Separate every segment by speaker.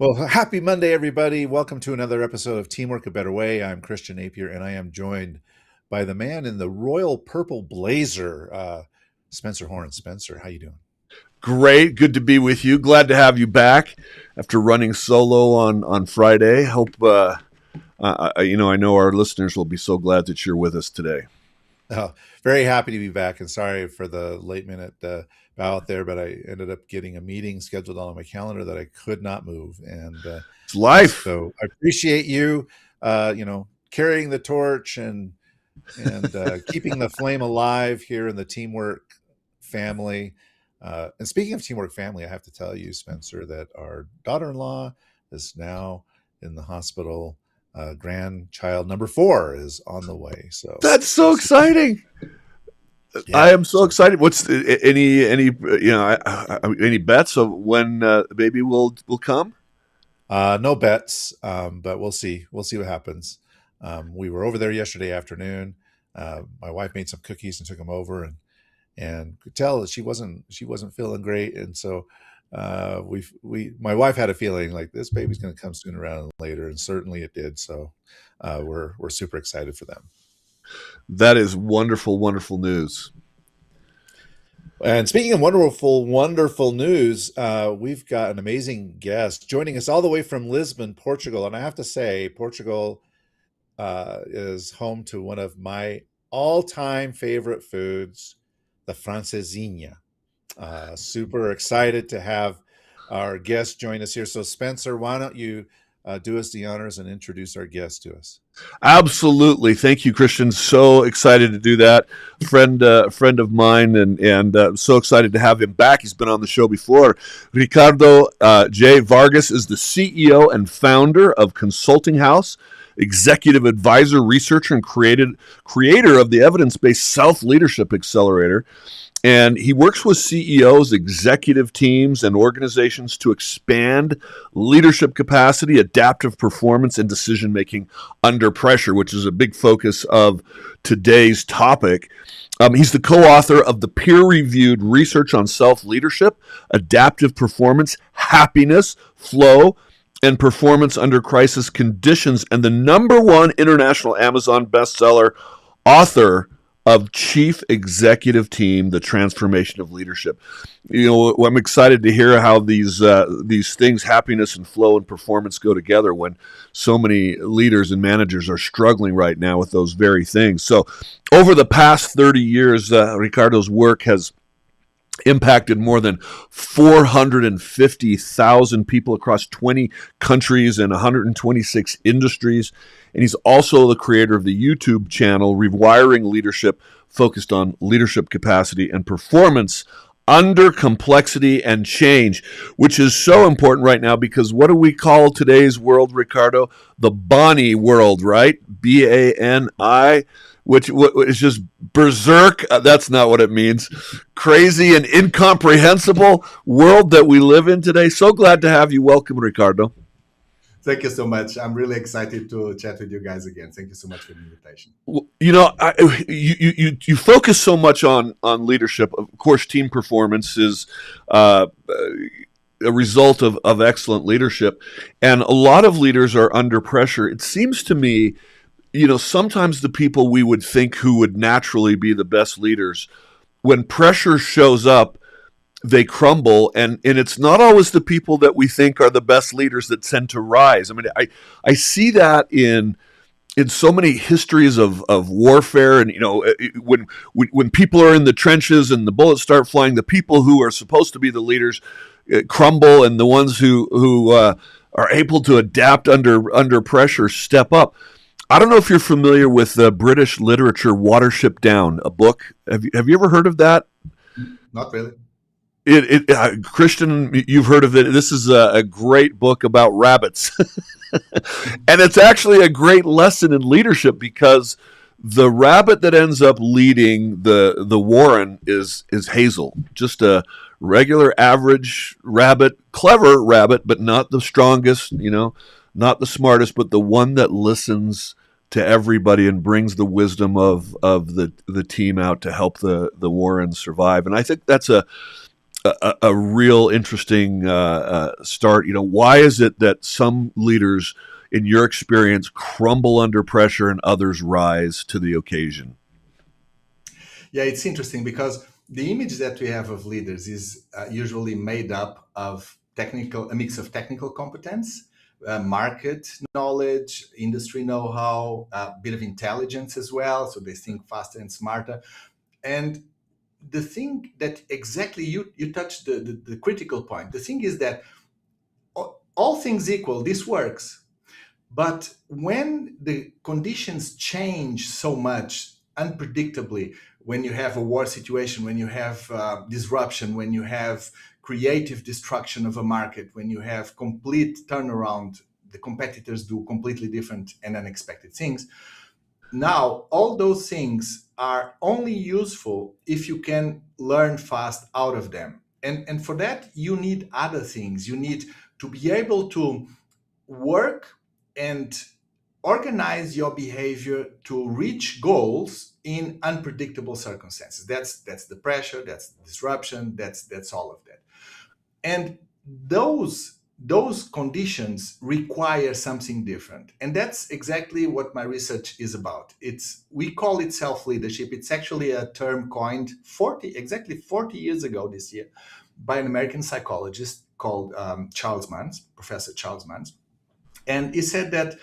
Speaker 1: Well, happy Monday, everybody. Welcome to another episode of Teamwork a Better Way. I'm Christian Napier, and I am joined by the man in the royal purple blazer, Spencer Horn. Spencer, how you doing?
Speaker 2: Great, good to be with you. Glad to have you back after running solo on Friday. Hope I know our listeners will be so glad that you're with us today.
Speaker 1: Very happy to be back, and sorry for the late minute bow out there, but I ended up getting a meeting scheduled on my calendar that I could not move, and
Speaker 2: It's life.
Speaker 1: so I appreciate you, carrying the torch and keeping the flame alive here in the Teamwork family. And speaking of Teamwork family, I have to tell you, Spencer, that our daughter-in-law is now in the hospital. Grandchild number 4 is on the way. So
Speaker 2: That's so exciting.
Speaker 1: yeah.
Speaker 2: I am so excited. What's any bets of when the baby will come?
Speaker 1: No bets, but we'll see. We'll see what happens. We were over there yesterday afternoon. My wife made some cookies and took them over, and could tell that she wasn't feeling great, and so my wife had a feeling like this baby's going to come sooner rather than later, and certainly it did. So we're super excited for them.
Speaker 2: That is wonderful, wonderful news.
Speaker 1: And speaking of wonderful, wonderful news, we've got an amazing guest joining us all the way from Lisbon, Portugal. And I have to say, Portugal is home to one of my all-time favorite foods, the francesinha. Super excited to have our guest join us here. So, Spencer, why don't you do us the honors and introduce our guest to us?
Speaker 2: Absolutely. Thank you, Christian. So excited to do that. Friend of mine, and so excited to have him back. He's been on the show before. Ricardo J. Vargas is the CEO and founder of Consulting House, executive advisor, researcher, and creator of the evidence-based self-leadership accelerator. And he works with CEOs, executive teams, and organizations to expand leadership capacity, adaptive performance, and decision-making under pressure, which is a big focus of today's topic. He's the co-author of the peer-reviewed research on self-leadership, adaptive performance, happiness, flow, and performance under crisis conditions, and the #1 international Amazon bestseller, author of Chief Executive Team, The Transformation of Leadership. I'm excited to hear how these things, happiness and flow and performance, go together when so many leaders and managers are struggling right now with those very things. So over the past 30 years, Ricardo's work has impacted more than 450,000 people across 20 countries and 126 industries. And he's also the creator of the YouTube channel, Rewiring Leadership, focused on leadership capacity and performance under complexity and change, which is so important right now because what do we call today's world, Ricardo? The Bonnie world, right? BANI, which is just berserk. That's not what it means. Crazy and incomprehensible world that we live in today. So glad to have you. Welcome, Ricardo.
Speaker 3: Thank you so much. I'm really excited to chat with you guys again. Thank you so much for the invitation.
Speaker 2: You focus so much on leadership. Of course, team performance is a result of excellent leadership, and a lot of leaders are under pressure. It seems to me, sometimes the people we would think who would naturally be the best leaders, when pressure shows up, they crumble, and it's not always the people that we think are the best leaders that tend to rise. I mean, I see that in so many histories of warfare, and when people are in the trenches and the bullets start flying, the people who are supposed to be the leaders crumble, and the ones who are able to adapt under pressure step up. I don't know if you're familiar with the British literature Watership Down, a book. Have you ever heard of that?
Speaker 3: Not really.
Speaker 2: Christian, you've heard of it. This is a great book about rabbits. And it's actually a great lesson in leadership because the rabbit that ends up leading the warren is Hazel, just a regular average rabbit, clever rabbit, but not the strongest, not the smartest, but the one that listens to everybody and brings the wisdom of the team out to help the warren survive. And I think that's a real interesting start. You know, why is it that some leaders, in your experience, crumble under pressure and others rise to the occasion?
Speaker 3: Yeah, it's interesting because the image that we have of leaders is usually made up of a mix of technical competence, market knowledge, industry know-how, a bit of intelligence as well. So they think faster and smarter. And the thing that exactly you touched the critical point. The thing is that all things equal, this works. But when the conditions change so much unpredictably, when you have a war situation, when you have disruption, when you have creative destruction of a market, when you have complete turnaround, the competitors do completely different and unexpected things. Now, all those things are only useful if you can learn fast out of them. And for that, you need other things. You need to be able to work and organize your behavior to reach goals in unpredictable circumstances. That's the pressure, that's the disruption, that's all of that. And those conditions require something different, and that's exactly what my research is about. We call it self-leadership. It's actually a term coined 40 years ago this year by an American psychologist called Professor Charles Manns. And he said that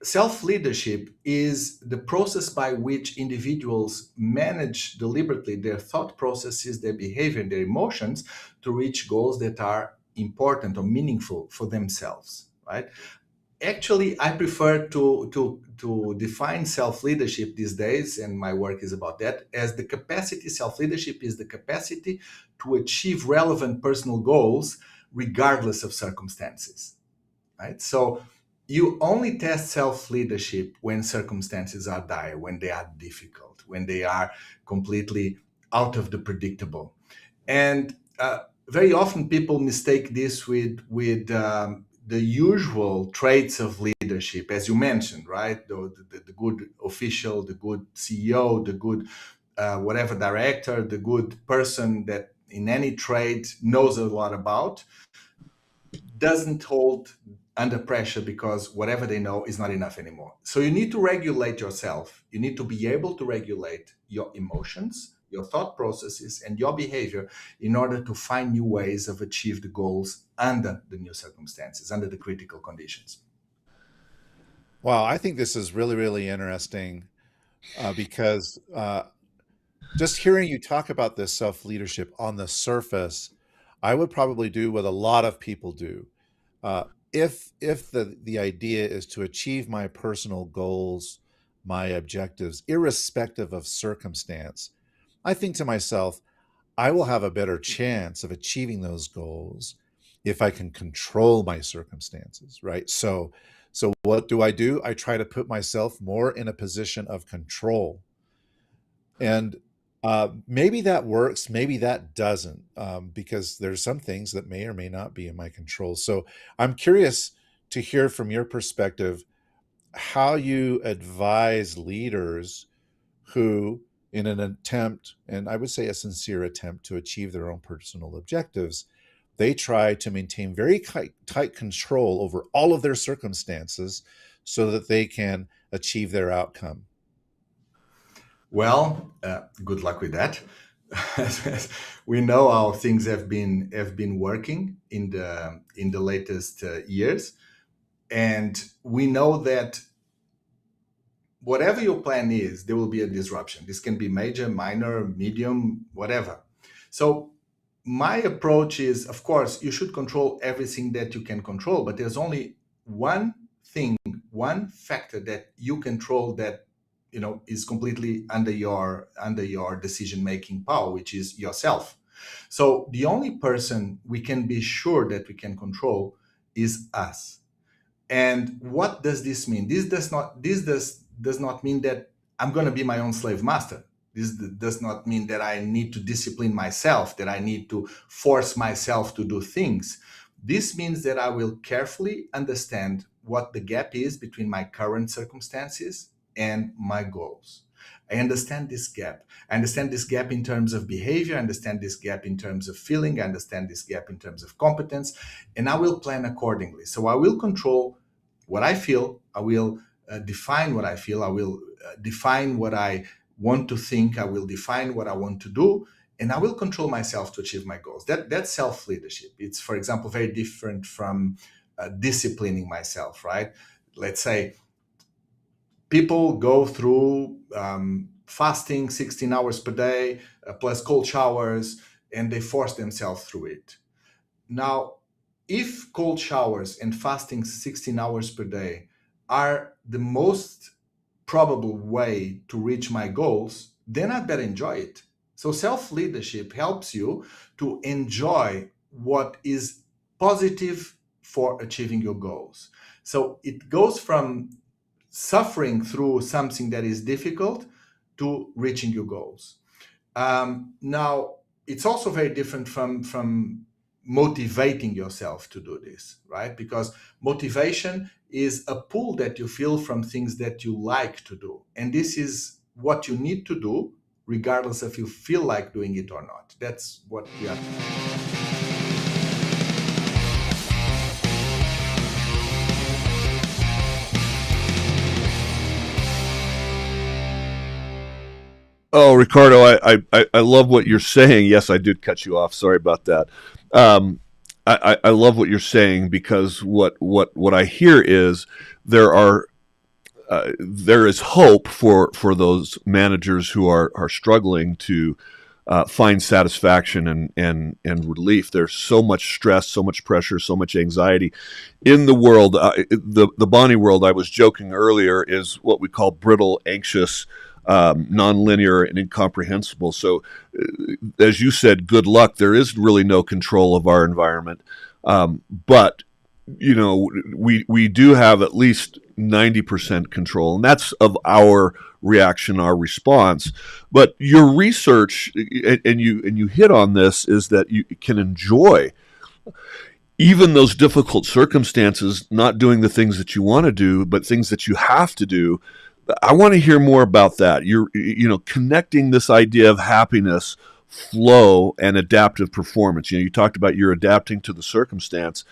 Speaker 3: self leadership is the process by which individuals manage deliberately their thought processes, their behavior, and their emotions to reach goals that are important or meaningful for themselves, right? Actually, I prefer to define self leadership these days, and my work is about that, as the capacity. Self leadership is the capacity to achieve relevant personal goals regardless of circumstances, right? So you only test self leadership when circumstances are dire, when they are difficult, when they are completely out of the predictable. And very often people mistake this with the usual traits of leadership, as you mentioned, right? The good official, the good CEO, the good whatever director, the good person that in any trade knows a lot about, doesn't hold under pressure because whatever they know is not enough anymore. So you need to regulate yourself. You need to be able to regulate your emotions, your thought processes, and your behavior in order to find new ways of achieve the goals under the new circumstances, under the critical conditions.
Speaker 1: Wow, I think this is really, really interesting because just hearing you talk about this self leadership on the surface, I would probably do what a lot of people do. Uh, if the idea is to achieve my personal goals, my objectives, irrespective of circumstance, I think to myself, I will have a better chance of achieving those goals if I can control my circumstances, right? So what do? I try to put myself more in a position of control. And maybe that works, maybe that doesn't, because there's some things that may or may not be in my control. So I'm curious to hear from your perspective how you advise leaders who, in an attempt, and I would say a sincere attempt to achieve their own personal objectives, they try to maintain very tight control over all of their circumstances so that they can achieve their outcome.
Speaker 3: Well, good luck with that. We know how things have been working in the latest years, and we know that whatever your plan is, there will be a disruption. This can be major, minor, medium, whatever. So my approach is, of course, you should control everything that you can control, but there's only one thing, one factor that you control that is completely under your decision making power, which is yourself. So the only person we can be sure that we can control is us. And what does this mean? This does not mean that I'm going to be my own slave master. This does not mean that I need to discipline myself, that I need to force myself to do things. This means that I will carefully understand what the gap is between my current circumstances and my goals. I understand this gap. I understand this gap in terms of behavior. I understand this gap in terms of feeling. I understand this gap in terms of competence. And I will plan accordingly. So I will control what I feel. I will define what I feel. I will define what I want to think. I will define what I want to do. And I will control myself to achieve my goals. That's self-leadership. It's, for example, very different from disciplining myself, right? Let's say people go through fasting 16 hours per day, plus cold showers, and they force themselves through it. Now, if cold showers and fasting 16 hours per day are the most probable way to reach my goals, then I better enjoy it. So self-leadership helps you to enjoy what is positive for achieving your goals. So it goes from suffering through something that is difficult to reaching your goals. Now, it's also very different from motivating yourself to do this, right? Because motivation is a pull that you feel from things that you like to do. And this is what you need to do, regardless if you feel like doing it or not. That's what we are.
Speaker 2: Oh, Ricardo, I love what you're saying. Yes, I did cut you off. Sorry about that. I love what you're saying, because what I hear is there is hope for those managers who are struggling to find satisfaction and relief. There's so much stress, so much pressure, so much anxiety in the world. The Bonnie world, I was joking earlier, is what we call brittle, anxious, nonlinear, and incomprehensible. So, as you said, good luck. There is really no control of our environment, but we do have at least 90% control, and that's of our reaction, our response. But your research, and you hit on this, is that you can enjoy even those difficult circumstances, not doing the things that you want to do, but things that you have to do. I want to hear more about that. You're connecting this idea of happiness, flow, and adaptive performance. You talked about you're adapting to the circumstance.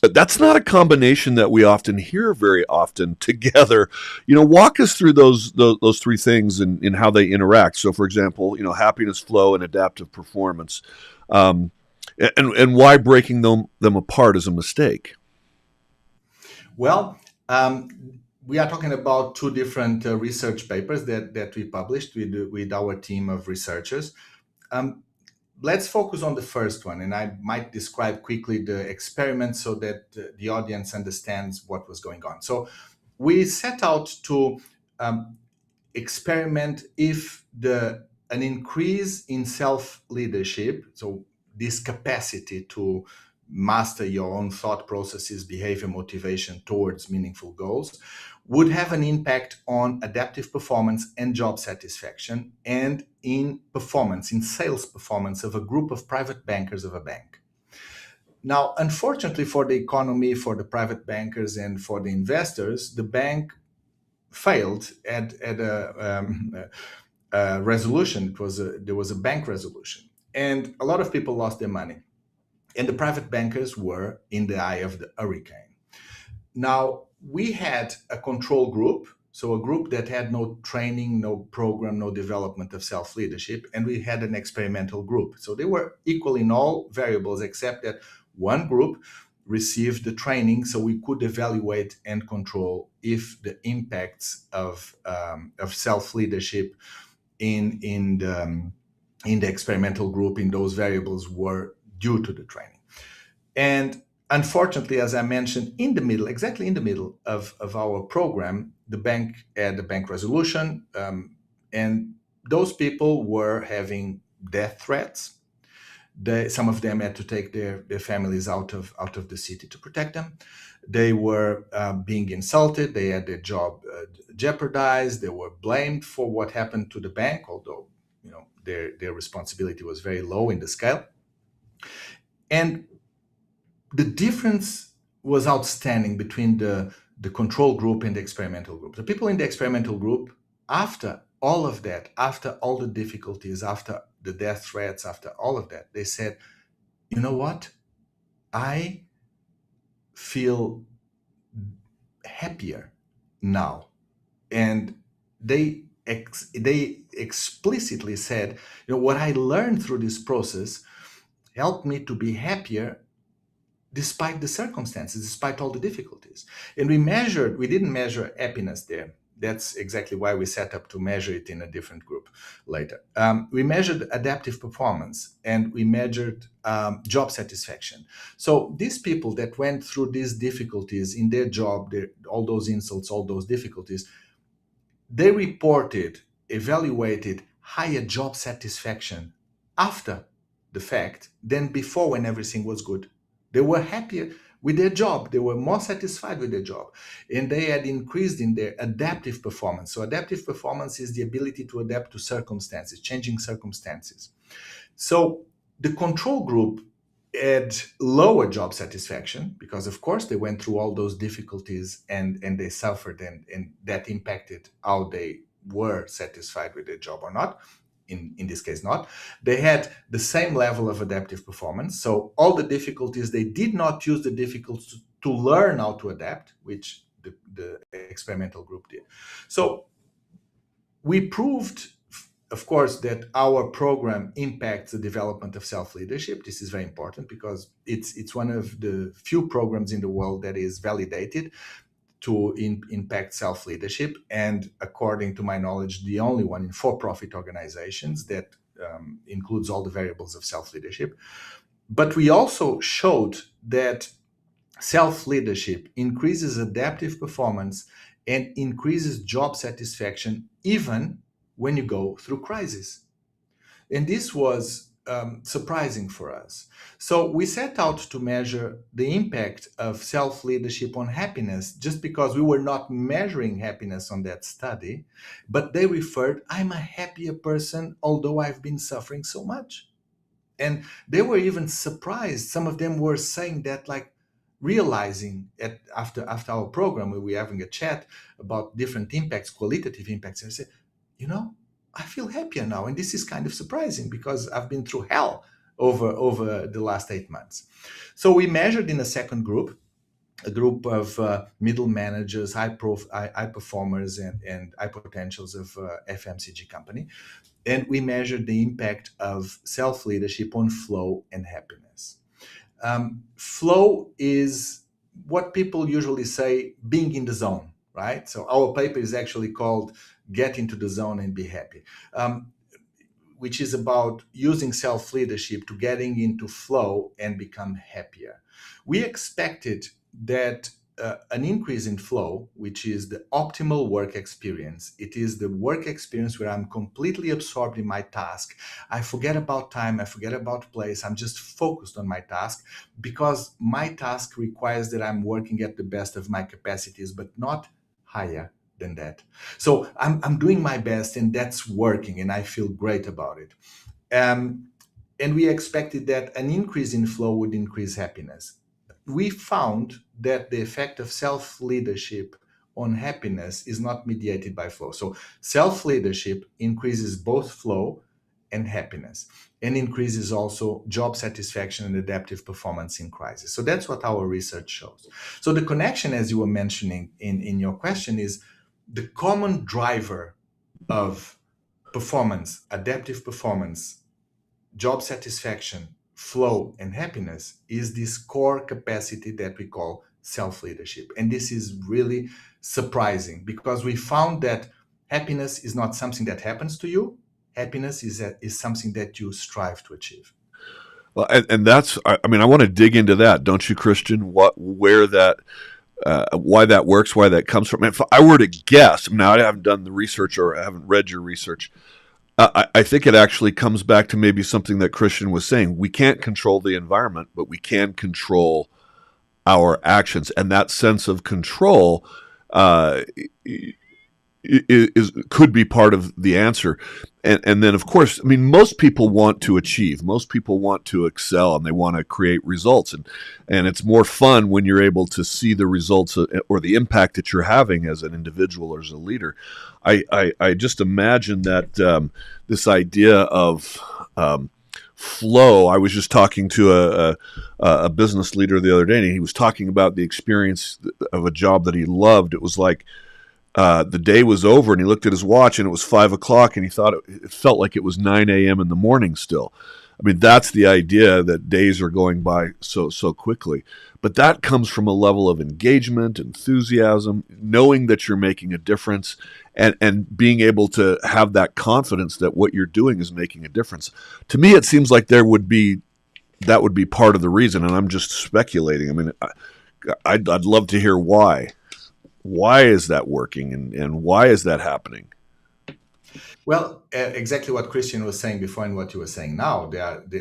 Speaker 2: That's not a combination that we often hear very often together. Walk us through those three things and how they interact. So, for example, happiness, flow, and adaptive performance, and why breaking them apart is a mistake.
Speaker 3: Well, we are talking about two different research papers that we published with our team of researchers. Let's focus on the first one, and I might describe quickly the experiment so that the audience understands what was going on. So we set out to experiment if an increase in self-leadership, so this capacity to master your own thought processes, behavior, motivation towards meaningful goals, would have an impact on adaptive performance and job satisfaction, and in sales performance of a group of private bankers of a bank. Now, unfortunately for the economy, for the private bankers, and for the investors, the bank failed at a resolution. There was a bank resolution, and a lot of people lost their money. And the private bankers were in the eye of the hurricane. Now, we had a control group, so a group that had no training, no program, no development of self-leadership, and we had an experimental group. So they were equal in all variables, except that one group received the training so we could evaluate and control if the impacts of self-leadership in the experimental group in those variables were due to the training. And unfortunately, as I mentioned, exactly in the middle of our program, the bank had a bank resolution, and those people were having death threats. Some of them had to take their families out of the city to protect them. They were being insulted. They had their job jeopardized. They were blamed for what happened to the bank, although their responsibility was very low in the scale. And the difference was outstanding between the control group and the experimental group. The people in the experimental group, after all of that, after all the difficulties, after the death threats, after all of that, they said, you know what? I feel happier now. And they explicitly said, what I learned through this process helped me to be happier despite the circumstances, despite all the difficulties. And we didn't measure happiness there. That's exactly why we set up to measure it in a different group later. We measured adaptive performance, and we measured job satisfaction. So these people that went through these difficulties in their job, all those insults, all those difficulties, they evaluated higher job satisfaction after the fact than before, when everything was good. They were happier with their job. They were more satisfied with their job. And they had increased in their adaptive performance. So adaptive performance is the ability to adapt to circumstances, changing circumstances. So the control group had lower job satisfaction because, of course, they went through all those difficulties and they suffered, and that impacted how they were satisfied with their job or not. In this case, not. They had the same level of adaptive performance. So all the difficulties, they did not use the difficulties to learn how to adapt, which the experimental group did. So we proved, of course, that our program impacts the development of self-leadership. This is very important because it's one of the few programs in the world that is validated to impact self-leadership, and according to my knowledge, the only one in for-profit organizations that includes all the variables of self-leadership. But we also showed that self-leadership increases adaptive performance and increases job satisfaction even when you go through crisis. And this was surprising for us. So we set out to measure the impact of self-leadership on happiness, just because we were not measuring happiness on that study, but they referred, I'm a happier person, although I've been suffering so much. And they were even surprised. Some of them were saying that, like, realizing after our program, we were having a chat about different impacts, qualitative impacts, and I said, I feel happier now. And this is kind of surprising because I've been through hell over the last 8 months. So we measured in a second group, a group of middle managers, high performers, and high potentials of FMCG company. And we measured the impact of self-leadership on flow and happiness. Flow is what people usually say, being in the zone, right? So our paper is actually called Get into the Zone and Be Happy, which is about using self-leadership to getting into flow and become happier. We expected that an increase in flow, which is the optimal work experience. It is the work experience where I'm completely absorbed in my task. I forget about time, I forget about place. I'm just focused on my task because my task requires that I'm working at the best of my capacities, but not higher than that. So I'm doing my best, and that's working, and I feel great about it. And we expected that an increase in flow would increase happiness. We found that the effect of self-leadership on happiness is not mediated by flow. So self-leadership increases both flow and happiness, and increases also job satisfaction and adaptive performance in crisis. So that's what our research shows. So the connection, as you were mentioning in your question, is the common driver of performance, adaptive performance, job satisfaction, flow, and happiness is this core capacity that we call self-leadership. And this is really surprising because we found that happiness is not something that happens to you. Happiness is something that you strive to achieve.
Speaker 2: Well, and that's, I want to dig into that, don't you, Christian? Where that, why that works, why that comes from. If I were to guess, now I haven't done the research or I haven't read your research, I think it actually comes back to maybe something that Christian was saying. We can't control the environment, but we can control our actions. And that sense of control could be part of the answer. And then, of course, I mean, most people want to achieve, most people want to excel, and they want to create results. And it's more fun when you're able to see the results or the impact that you're having as an individual or as a leader. I just imagine that this idea of flow. I was just talking to a business leader the other day, and he was talking about the experience of a job that he loved. It was like the day was over, and he looked at his watch, and it was 5 o'clock, and he thought it felt like it was 9 a.m. in the morning still. I mean, that's the idea, that days are going by so quickly. But that comes from a level of engagement, enthusiasm, knowing that you're making a difference, and being able to have that confidence that what you're doing is making a difference. To me, it seems like that would be part of the reason, and I'm just speculating. I mean, I'd love to hear why. Why is that working, and why is that happening?
Speaker 3: Well, exactly what Christian was saying before and what you were saying now.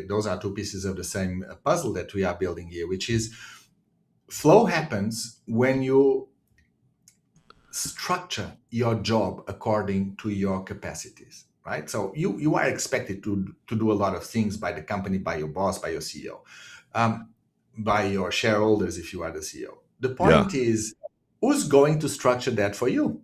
Speaker 3: Those are two pieces of the same puzzle that we are building here, which is flow happens when you structure your job according to your capacities, right? So you are expected to do a lot of things by the company, by your boss, by your CEO, by your shareholders if you are the CEO. The
Speaker 2: Yeah.
Speaker 3: point is, who's going to structure that for you,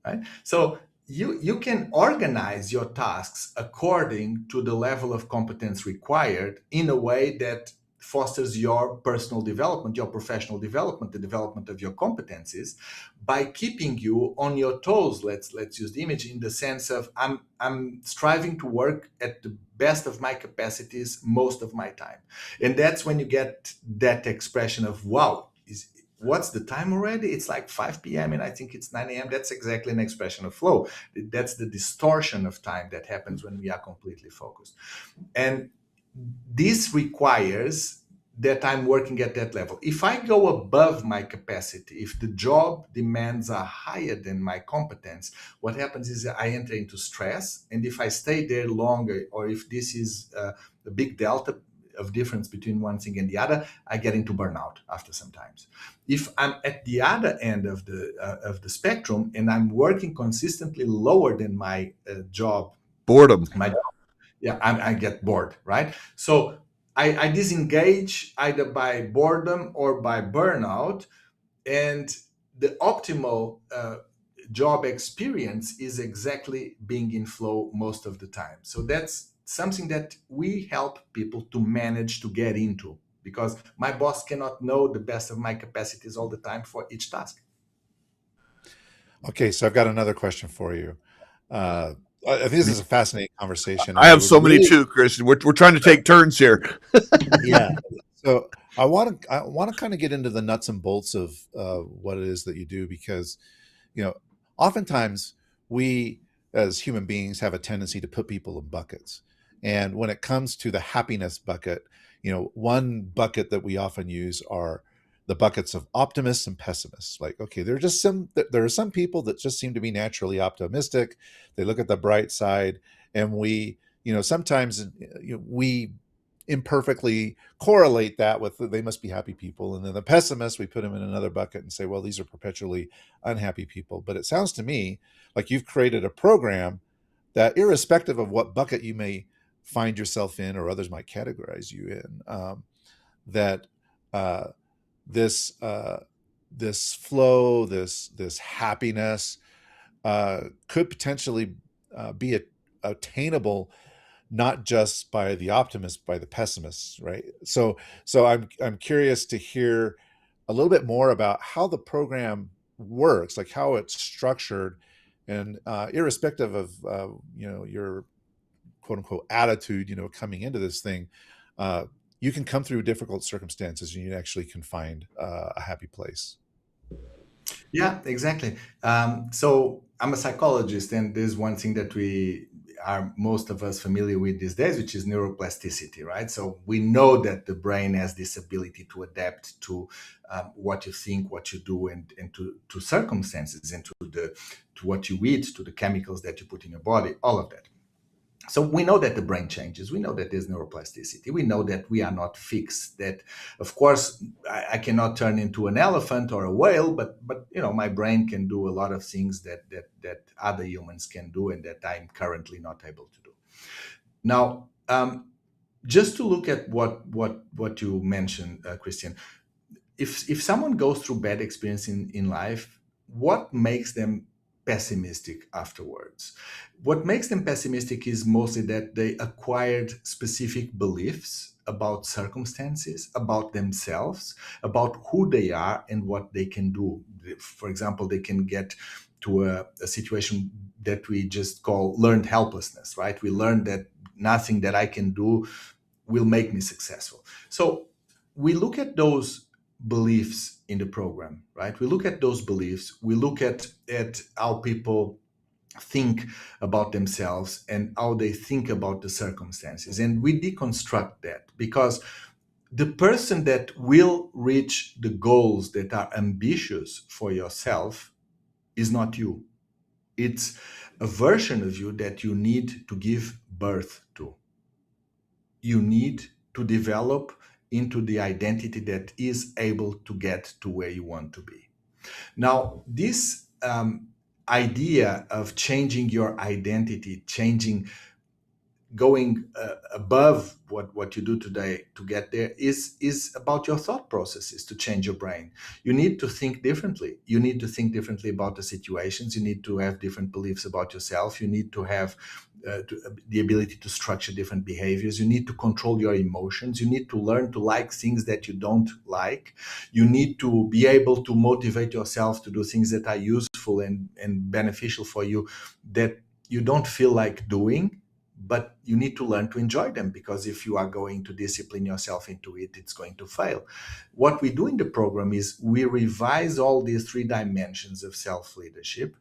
Speaker 3: right? So you can organize your tasks according to the level of competence required in a way that fosters your personal development, your professional development, the development of your competencies, by keeping you on your toes. Let's use the image in the sense of I'm striving to work at the best of my capacities most of my time. And that's when you get that expression of, wow, what's the time already? It's like 5 p.m. and I think it's 9 a.m. That's exactly an expression of flow. That's the distortion of time that happens when we are completely focused. And this requires that I'm working at that level. If I go above my capacity, if the job demands are higher than my competence, what happens is I enter into stress. And if I stay there longer, or if this is a big delta of difference between one thing and the other, I get into burnout after some times. If I'm at the other end of the spectrum and I'm working consistently lower than my job,
Speaker 2: Boredom.
Speaker 3: I get bored, right? So I disengage either by boredom or by burnout, and the optimal job experience is exactly being in flow most of the time. So that's something that we help people to manage to get into, because my boss cannot know the best of my capacities all the time for each task.
Speaker 1: Okay, so I've got another question for you. I think this is a fascinating conversation,
Speaker 2: I
Speaker 1: and I
Speaker 2: have
Speaker 1: would
Speaker 2: so many
Speaker 1: really,
Speaker 2: too, Christian. We're trying to take turns here.
Speaker 1: yeah. So I want to kind of get into the nuts and bolts of what it is that you do, because oftentimes we as human beings have a tendency to put people in buckets, and when it comes to the happiness bucket, one bucket that we often use are the buckets of optimists and pessimists. Like, okay, there are some people that just seem to be naturally optimistic. They look at the bright side, and we sometimes we imperfectly correlate that with they must be happy people. And then the pessimists, we put them in another bucket and say, well, these are perpetually unhappy people. But it sounds to me like you've created a program that, irrespective of what bucket you may find yourself in or others might categorize you in, that uh, this flow, this happiness could potentially be attainable, not just by the optimists, by the pessimists, right? So I'm curious to hear a little bit more about how the program works, like how it's structured, and irrespective of your quote unquote attitude, coming into this thing, uh, you can come through difficult circumstances and you actually can find a happy place.
Speaker 3: Yeah, exactly. So I'm a psychologist, and there's one thing that we are most of us familiar with these days, which is neuroplasticity, right? So we know that the brain has this ability to adapt to what you think, what you do, and to circumstances, and to what you eat, to the chemicals that you put in your body, all of that. So we know that the brain changes. We know that there's neuroplasticity. We know that we are not fixed. That, of course, I cannot turn into an elephant or a whale, but my brain can do a lot of things that other humans can do, and that I'm currently not able to do. Now, just to look at what you mentioned, Christian, if someone goes through bad experience in life, what makes them pessimistic afterwards? What makes them pessimistic is mostly that they acquired specific beliefs about circumstances, about themselves, about who they are and what they can do. For example, they can get to a situation that we just call learned helplessness, right? We learn that nothing that I can do will make me successful. So we look at those beliefs in the program, right? We look at those beliefs. We look at how people think about themselves and how they think about the circumstances. And we deconstruct that, because the person that will reach the goals that are ambitious for yourself is not you. It's a version of you that you need to give birth to. You need to develop into the identity that is able to get to where you want to be. Now, this idea of changing your identity, going above what you do today to get there is about your thought processes to change your brain. You need to think differently. You need to think differently about the situations. You need to have different beliefs about yourself. You need to have the ability to structure different behaviors. You need to control your emotions. You need to learn to like things that you don't like. You need to be able to motivate yourself to do things that are useful and beneficial for you, that you don't feel like doing, but you need to learn to enjoy them, because if you are going to discipline yourself into it, it's going to fail. What we do in the program is we revise all these 3 dimensions of self-leadership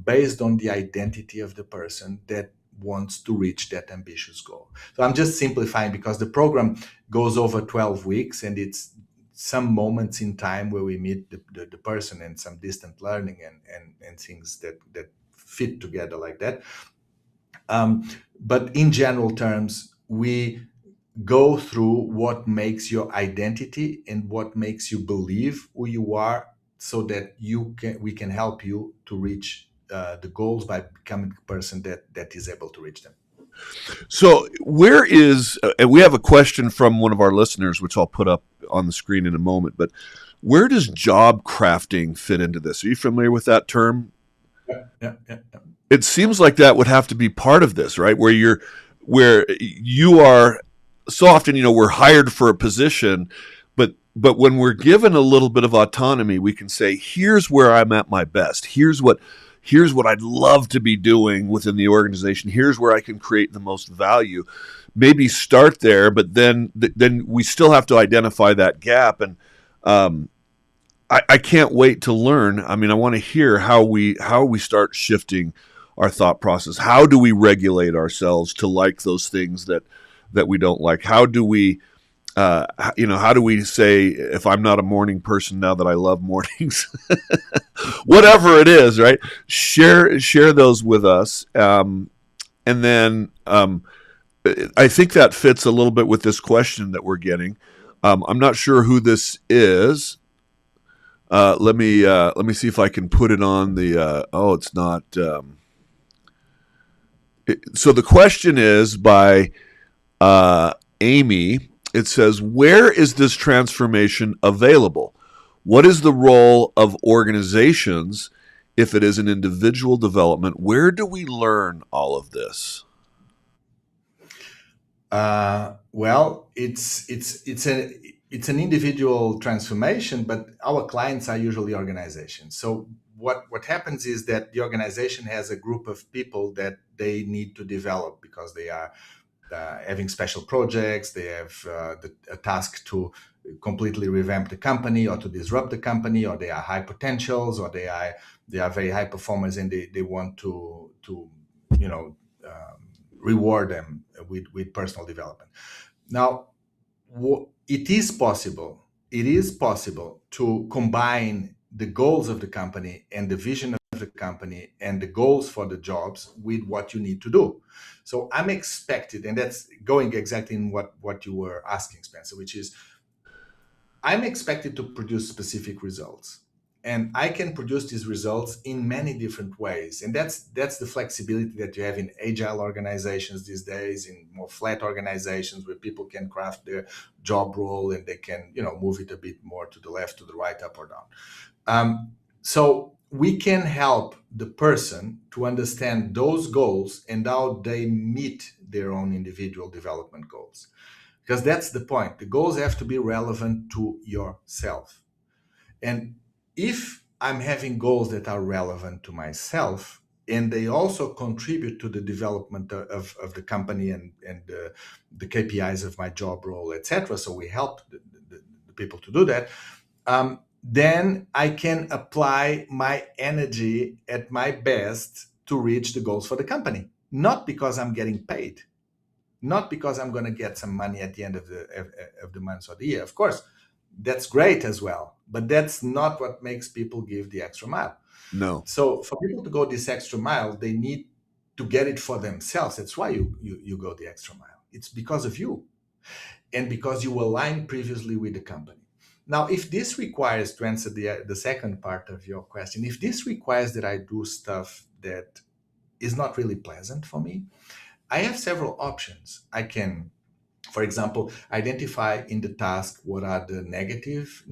Speaker 3: based on the identity of the person that wants to reach that ambitious goal. So I'm just simplifying, because the program goes over 12 weeks and it's some moments in time where we meet the person, and some distant learning and things that fit together like that. But in general terms, we go through what makes your identity and what makes you believe who you are, so that we can help you to reach the goals by becoming a person that is able to reach them.
Speaker 2: So, where is, and we have a question from one of our listeners, which I'll put up on the screen in a moment, but where does job crafting fit into this? Are you familiar with that term?
Speaker 3: Yeah.
Speaker 2: It seems like that would have to be part of this, right? Where you are, so often, we're hired for a position, but when we're given a little bit of autonomy, we can say, here's where I'm at my best. Here's what I'd love to be doing within the organization. Here's where I can create the most value. Maybe start there, but then we still have to identify that gap. And I can't wait to learn. I mean, I want to hear how we start shifting our thought process. How do we regulate ourselves to like those things that we don't like? How do we how do we say, if I'm not a morning person now that I love mornings, whatever it is, right? Share those with us. And then I think that fits a little bit with this question that we're getting. I'm not sure who this is. Let me see if I can put it on the, it's not. So the question is by Amy. It says, where is this transformation available? What is the role of organizations if it is an individual development? Where do we learn all of this?
Speaker 3: Well, it's an individual transformation, but our clients are usually organizations. So what happens is that the organization has a group of people that they need to develop, because they are having special projects. They have a task to completely revamp the company or to disrupt the company, or they are high potentials, or they are very high performers, and they want to reward them with personal development. Now, it is possible to combine the goals of the company and the vision of the company and the goals for the jobs with what you need to do. So I'm expected, and that's going exactly in what you were asking, Spencer, which is I'm expected to produce specific results. And I can produce these results in many different ways. And that's the flexibility that you have in agile organizations these days, in more flat organizations where people can craft their job role and they can, move it a bit more to the left, to the right, up or down. So we can help the person to understand those goals and how they meet their own individual development goals. Because that's the point. The goals have to be relevant to yourself. And if I'm having goals that are relevant to myself, and they also contribute to the development of the company and the KPIs of my job role, etc. So we help the people to do that. Then I can apply my energy at my best to reach the goals for the company. Not because I'm getting paid, not because I'm going to get some money at the end of the month or the year. Of course, that's great as well, but that's not what makes people give the extra mile.
Speaker 2: No.
Speaker 3: So for people to go this extra mile, they need to get it for themselves. That's why you go the extra mile. It's because of you and because you aligned previously with the company. Now, if this requires, to answer the second part of your question, if this requires that I do stuff that is not really pleasant for me, I have several options. I can, for example, identify in the task what are the negative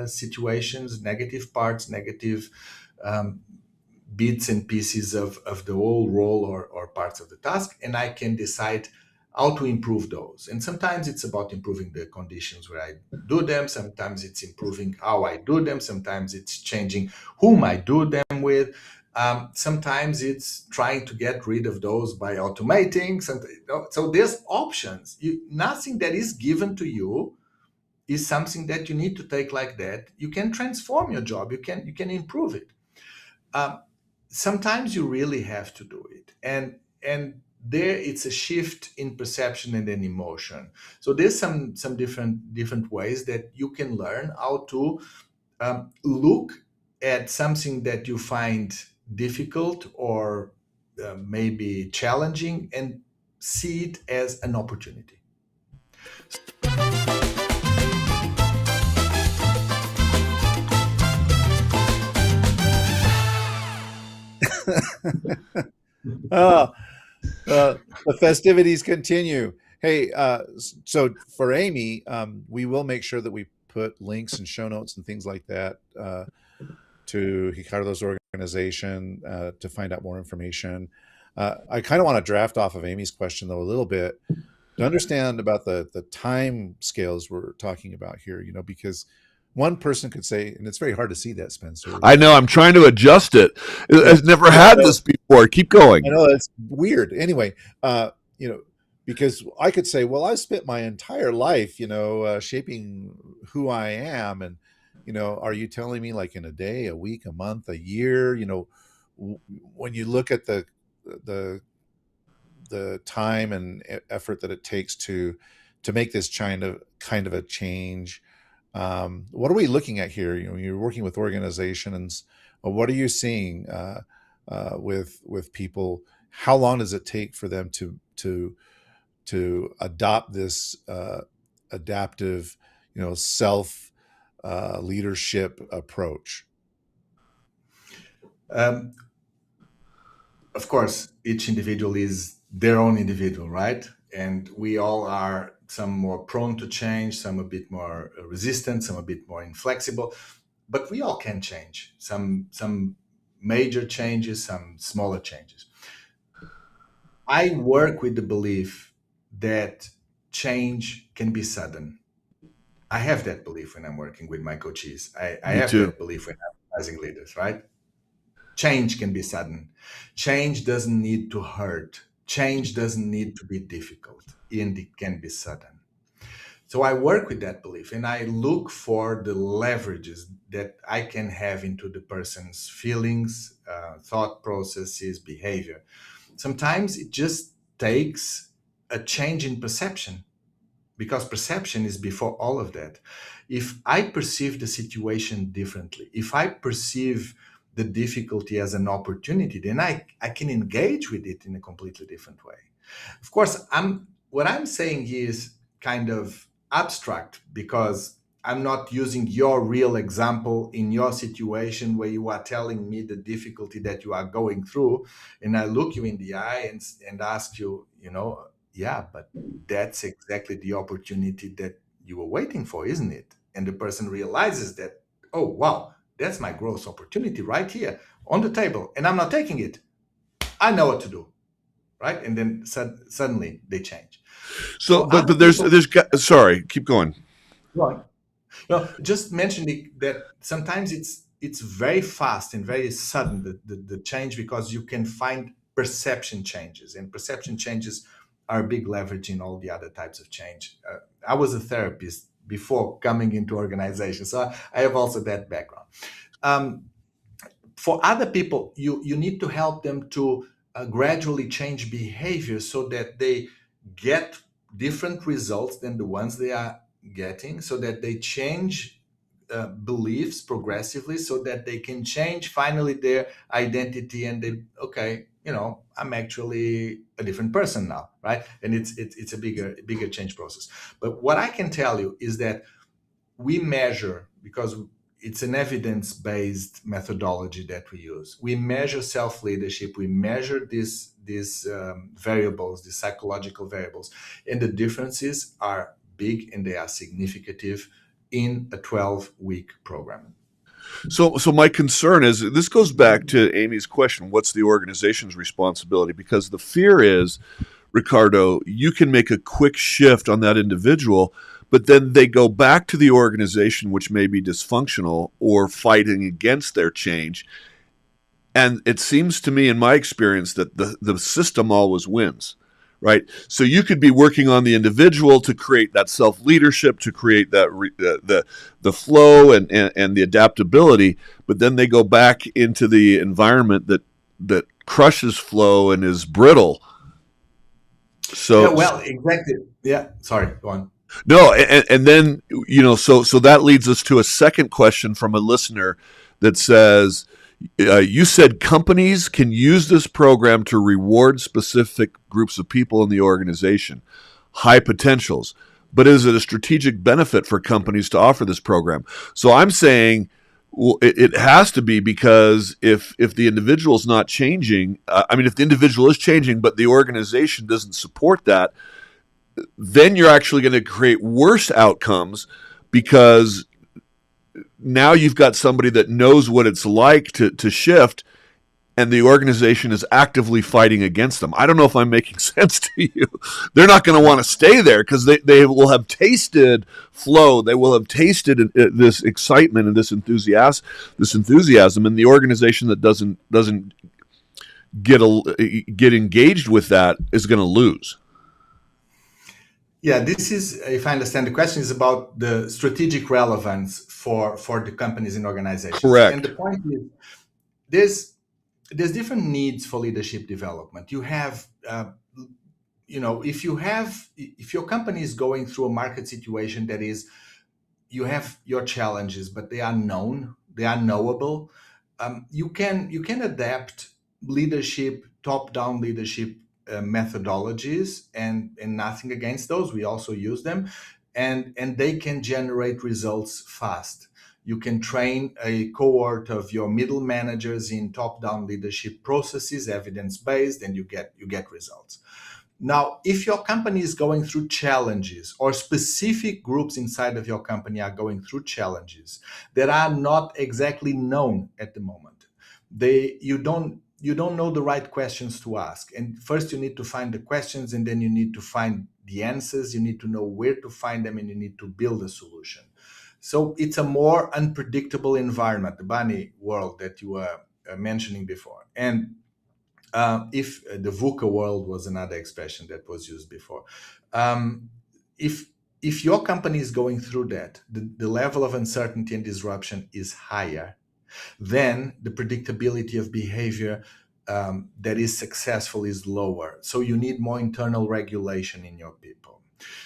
Speaker 3: situations, negative parts, negative bits and pieces of the whole role or parts of the task, and I can decide how to improve those. And sometimes it's about improving the conditions where I do them. Sometimes it's improving how I do them. Sometimes it's changing whom I do them with. Sometimes it's trying to get rid of those by automating. So there's options. Nothing that is given to you is something that you need to take like that. You can transform your job. You can improve it. Sometimes you really have to do it, and there it's a shift in perception and in emotion. So there's some different ways that you can learn how to look at something that you find difficult or maybe challenging and see it as an opportunity.
Speaker 1: Oh, the festivities continue. Hey, so for Amy, we will make sure that we put links and show notes and things like that to Ricardo's organization to find out more information. I kind of want to draft off of Amy's question though a little bit to understand about the time scales we're talking about here. Because one person could say, and it's very hard to see that, Spencer.
Speaker 2: I know. I'm trying to adjust it. I've never had this before. Keep going.
Speaker 1: I know that's weird. Anyway, because I could say, well, I spent my entire life, shaping who I am, and are you telling me like in a day, a week, a month, a year? When you look at the time and effort that it takes to make this kind of a change. What are we looking at here? You're working with organizations. What are you seeing with people? How long does it take for them to adopt this adaptive, self leadership approach?
Speaker 3: Of course, each individual is their own individual, right? And we all are, some more prone to change, some a bit more resistant, some a bit more inflexible, but we all can change. Some major changes, some smaller changes. I work with the belief that change can be sudden. I have that belief when I'm working with my coaches. I have
Speaker 2: too.
Speaker 3: that belief when I'm advising leaders, right? Change can be sudden. Change doesn't need to hurt. Change doesn't need to be difficult, and it can be sudden. So I work with that belief and I look for the leverages that I can have into the person's feelings, thought processes, behavior. Sometimes it just takes a change in perception, because perception is before all of that. If I perceive the situation differently, if I perceive the difficulty as an opportunity, then I can engage with it in a completely different way. Of course, what I'm saying is kind of abstract, because I'm not using your real example in your situation where you are telling me the difficulty that you are going through, and I look you in the eye and ask you, yeah, but that's exactly the opportunity that you were waiting for, isn't it? And the person realizes that, oh wow, that's my growth opportunity right here on the table, and I'm not taking it. I know what to do, right? And then suddenly they change.
Speaker 2: So,
Speaker 3: For other
Speaker 2: but there's
Speaker 3: people,
Speaker 2: sorry, keep going.
Speaker 3: right? No, just mentioning that sometimes it's very fast and very sudden, the change, because you can find perception changes, and perception changes are a big leverage in all the other types of change. I was a therapist before coming into organization, so I have also that background. Um, for other people, you need to help them to gradually change behavior so that they get different results than the ones they are getting, so that they change beliefs progressively, so that they can change finally their identity, and they, okay, I'm actually a different person now, right? And it's a bigger change process. But what I can tell you is that we measure, because it's an evidence-based methodology that we use. We measure self-leadership. We measure these variables, these psychological variables, and the differences are big and they are significant in a 12-week program.
Speaker 2: So my concern is, this goes back to Amy's question: what's the organization's responsibility? Because the fear is, Ricardo, you can make a quick shift on that individual, but then they go back to the organization, which may be dysfunctional or fighting against their change. And it seems to me, in my experience, that the system always wins, right? So you could be working on the individual to create that self-leadership, to create that the flow and the adaptability, but then they go back into the environment that crushes flow and is brittle. So
Speaker 3: yeah, well, exactly. Yeah, sorry, go on.
Speaker 2: No, and then so that leads us to a second question from a listener that says, you said companies can use this program to reward specific groups of people in the organization, high potentials, but is it a strategic benefit for companies to offer this program? So I'm saying, well, it has to be, because if the individual is not changing, if the individual is changing, but the organization doesn't support that, then you're actually going to create worse outcomes, because now you've got somebody that knows what it's like to shift, and the organization is actively fighting against them. I don't know if I'm making sense to you. They're not going to want to stay there because they will have tasted flow. They will have tasted this excitement and this enthusiasm, and the organization that doesn't get engaged with that is going to lose.
Speaker 3: Yeah, this is, if I understand the question, is about the strategic relevance for the companies and organizations.
Speaker 2: Correct.
Speaker 3: And the point is, there's different needs for leadership development. You have, if your company is going through a market situation that is, you have your challenges, but they are known, they are knowable. You can adapt leadership, top-down leadership methodologies, and nothing against those. We also use them, and they can generate results fast. You can train a cohort of your middle managers in top-down leadership processes, evidence-based, and you get results. Now, if your company is going through challenges, or specific groups inside of your company are going through challenges that are not exactly known at the moment, you don't know the right questions to ask. And first you need to find the questions, and then you need to find the answers. You need to know where to find them, and you need to build a solution. So it's a more unpredictable environment, the bunny world that you were mentioning before. And if the VUCA world was another expression that was used before. If your company is going through that, the level of uncertainty and disruption is higher, then the predictability of behavior that is successful is lower. So you need more internal regulation in your people.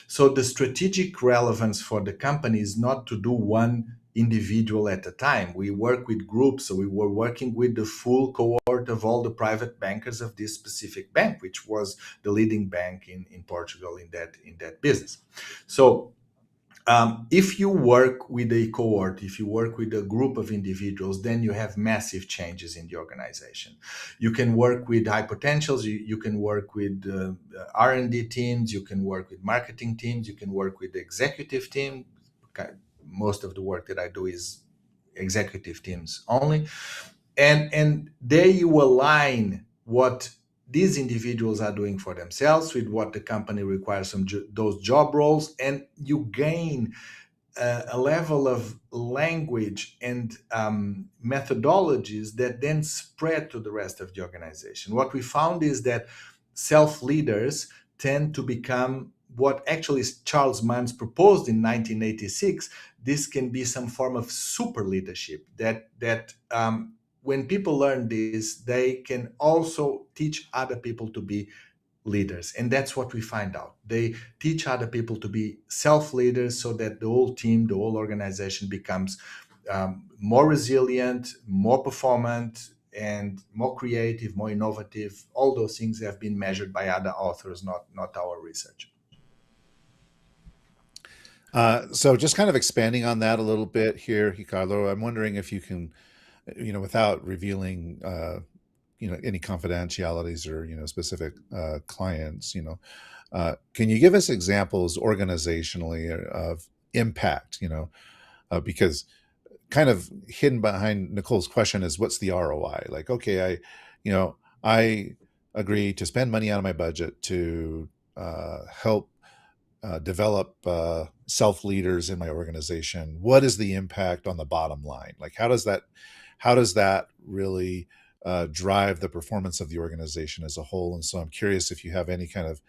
Speaker 3: So the strategic relevance for the company is not to do one individual at a time. We work with groups, so we were working with the full cohort of all the private bankers of this specific bank, which was the leading bank in Portugal in that business. So if you work with a cohort, if you work with a group of individuals, then you have massive changes in the organization. You can work with high potentials, you can work with R&D teams, you can work with marketing teams, you can work with the executive team. Most of the work that I do is executive teams only. And there you align what these individuals are doing for themselves with what the company requires from those job roles, and you gain a level of language and methodologies that then spread to the rest of the organization. What we found is that self-leaders tend to become what actually Charles Mans proposed in 1986. This can be some form of super leadership that when people learn this, they can also teach other people to be leaders. And that's what we find out. They teach other people to be self-leaders so that the whole team, the whole organization becomes more resilient, more performant, and more creative, more innovative. All those things have been measured by other authors, not our research.
Speaker 1: So just kind of expanding on that a little bit here, Ricardo, I'm wondering if you can, without revealing, any confidentialities or, specific clients, can you give us examples organizationally of impact, because kind of hidden behind Nicole's question is what's the ROI? Like, okay, I agree to spend money out of my budget to help develop self-leaders in my organization. What is the impact on the bottom line? Like, how does that really drive the performance of the organization as a whole? And so I'm curious if you have any kind of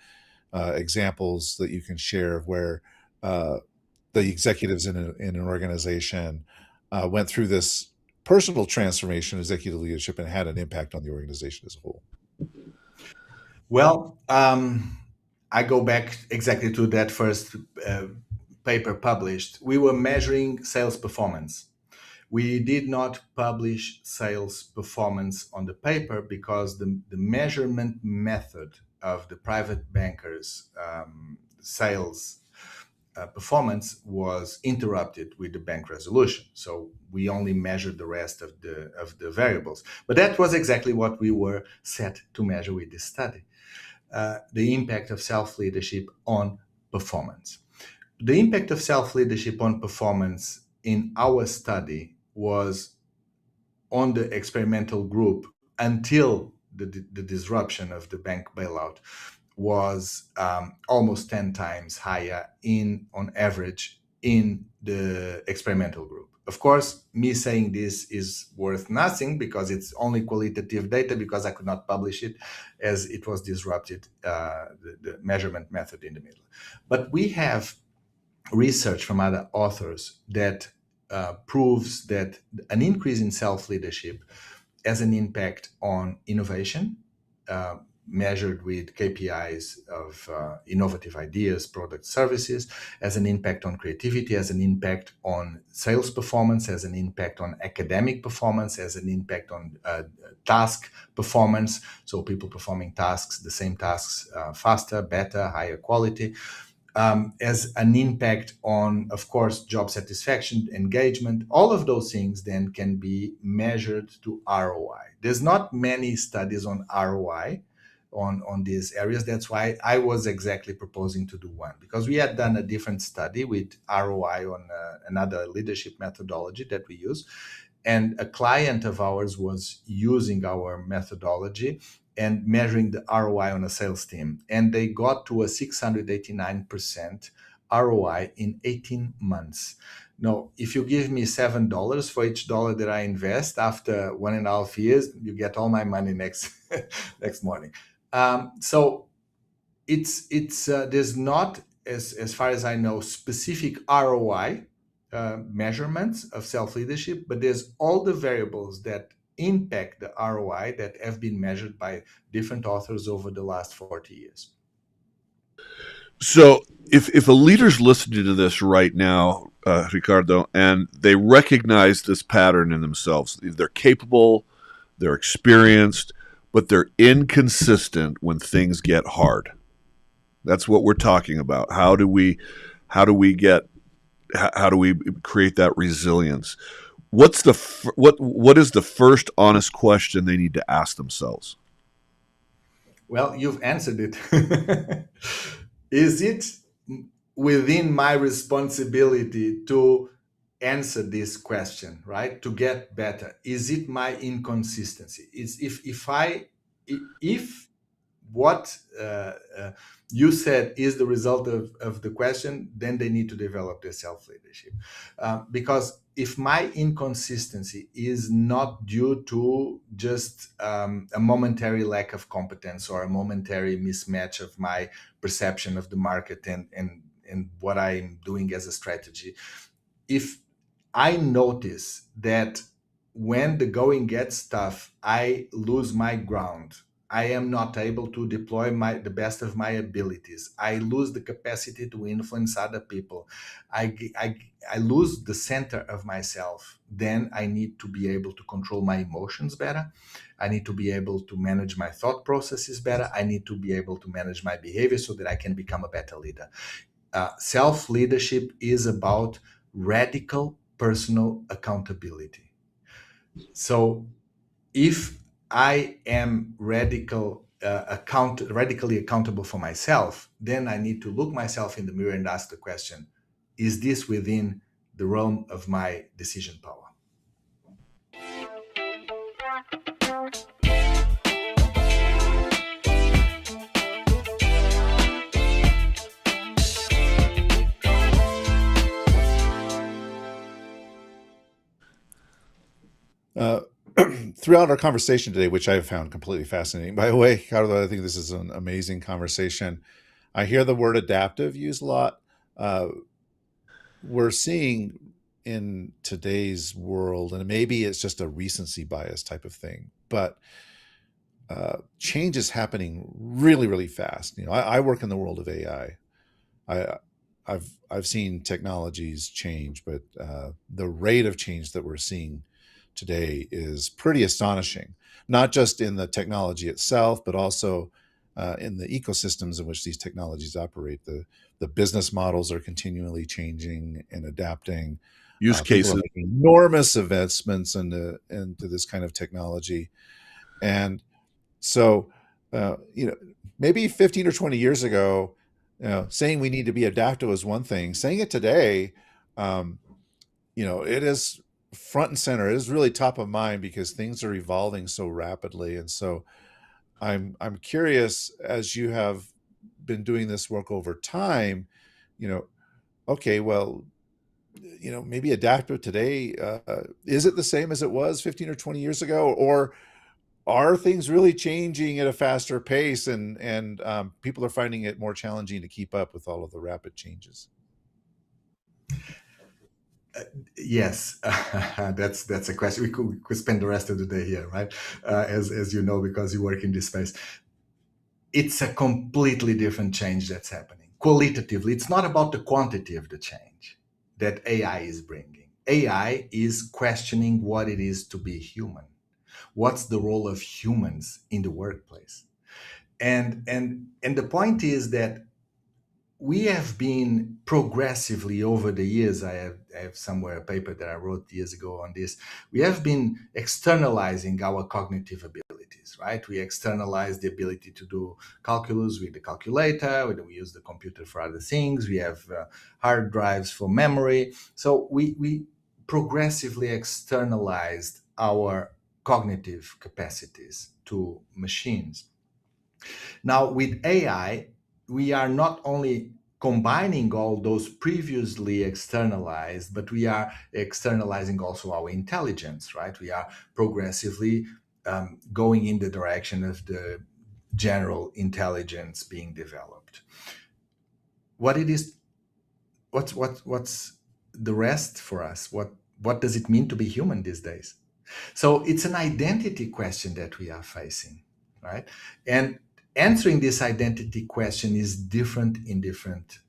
Speaker 1: examples that you can share of where the executives in an organization went through this personal transformation, executive leadership, and had an impact on the organization as a whole.
Speaker 3: Well, I go back exactly to that first paper published. We were measuring sales performance. We did not publish sales performance on the paper because the measurement method of the private bankers' sales performance was interrupted with the bank resolution. So we only measured the rest of the variables. But that was exactly what we were set to measure with this study. The impact of self-leadership on performance. The impact of self-leadership on performance in our study was on the experimental group until the disruption of the bank bailout was almost 10 times higher on average in the experimental group. Of course, me saying this is worth nothing because it's only qualitative data, because I could not publish it as it was disrupted, the measurement method in the middle. But we have research from other authors that proves that an increase in self-leadership has an impact on innovation, measured with KPIs of innovative ideas, product, services, has an impact on creativity, has an impact on sales performance, has an impact on academic performance, has an impact on task performance. So people performing tasks, the same tasks, faster, better, higher quality. As an impact on, of course, job satisfaction, engagement. All of those things then can be measured to ROI. There's not many studies on ROI on these areas. That's why I was exactly proposing to do one, because we had done a different study with ROI on another leadership methodology that we use. And a client of ours was using our methodology and measuring the ROI on a sales team. And they got to a 689% ROI in 18 months. Now, if you give me $7 for each dollar that I invest, after 1.5 years, you get all my money next morning. So it's there's not, as far as I know, specific ROI measurements of self-leadership, but there's all the variables that impact the ROI that have been measured by different authors over the last 40 years.
Speaker 2: So if a leader's listening to this right now, Ricardo, and they recognize this pattern in themselves. They're capable, they're experienced, but they're inconsistent when things get hard. That's what we're talking about. How do we get how do we create that resilience? What is the first honest question they need to ask themselves?
Speaker 3: Well, you've answered it. Is it within my responsibility to answer this question, right? To get better? Is it my inconsistency? Is if what you said is the result of the question, then they need to develop their self-leadership. Because if my inconsistency is not due to just a momentary lack of competence or a momentary mismatch of my perception of the market and what I'm doing as a strategy, if I notice that when the going gets tough, I lose my ground. I am not able to deploy the best of my abilities. I lose the capacity to influence other people. I lose the center of myself. Then I need to be able to control my emotions better. I need to be able to manage my thought processes better. I need to be able to manage my behavior so that I can become a better leader. Self-leadership is about radical personal accountability. So if I am radically accountable for myself, then I need to look myself in the mirror and ask the question, is this within the realm of my decision power?
Speaker 1: Throughout our conversation today, which I found completely fascinating, by the way, Carlo, I think this is an amazing conversation. I hear the word adaptive used a lot. We're seeing in today's world, and maybe it's just a recency bias type of thing, but change is happening really, really fast. I work in the world of AI. I've seen technologies change, but the rate of change that we're seeing today is pretty astonishing, not just in the technology itself, but also in the ecosystems in which these technologies operate. The business models are continually changing and adapting.
Speaker 2: Use
Speaker 1: People
Speaker 2: cases.
Speaker 1: are making enormous investments into this kind of technology. And so, maybe 15 or 20 years ago, saying we need to be adaptive was one thing. Saying it today, it is front and center. It is really top of mind because things are evolving so rapidly. And so I'm curious, as you have been doing this work over time, okay, well, maybe adaptive today, is it the same as it was 15 or 20 years ago? Or are things really changing at a faster pace and people are finding it more challenging to keep up with all of the rapid changes?
Speaker 3: Yes, that's a question. We could spend the rest of the day here, right? As you know, because you work in this space. It's a completely different change that's happening. Qualitatively, it's not about the quantity of the change that AI is bringing. AI is questioning what it is to be human. What's the role of humans in the workplace? And the point is that we have been progressively over the years. I have somewhere a paper that I wrote years ago on this. We have been externalizing our cognitive abilities, right? We externalize the ability to do calculus with the calculator. We use the computer for other things. We have hard drives for memory. So we progressively externalized our cognitive capacities to machines. Now, with AI, we are not only combining all those previously externalized, but we are externalizing also our intelligence, right? We are progressively going in the direction of the general intelligence being developed. What's the rest for us? What does it mean to be human these days? So it's an identity question that we are facing, right? And answering this identity question is different in different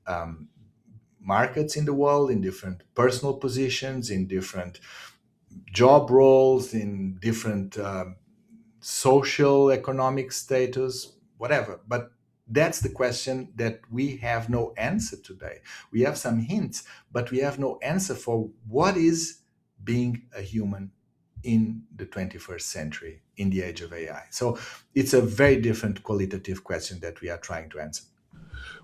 Speaker 3: markets in the world, in different personal positions, in different job roles, in different social economic status, whatever. But that's the question that we have no answer today. We have some hints, but we have no answer for what is being a human in the 21st century, in the age of AI. So it's a very different qualitative question that we are trying to answer.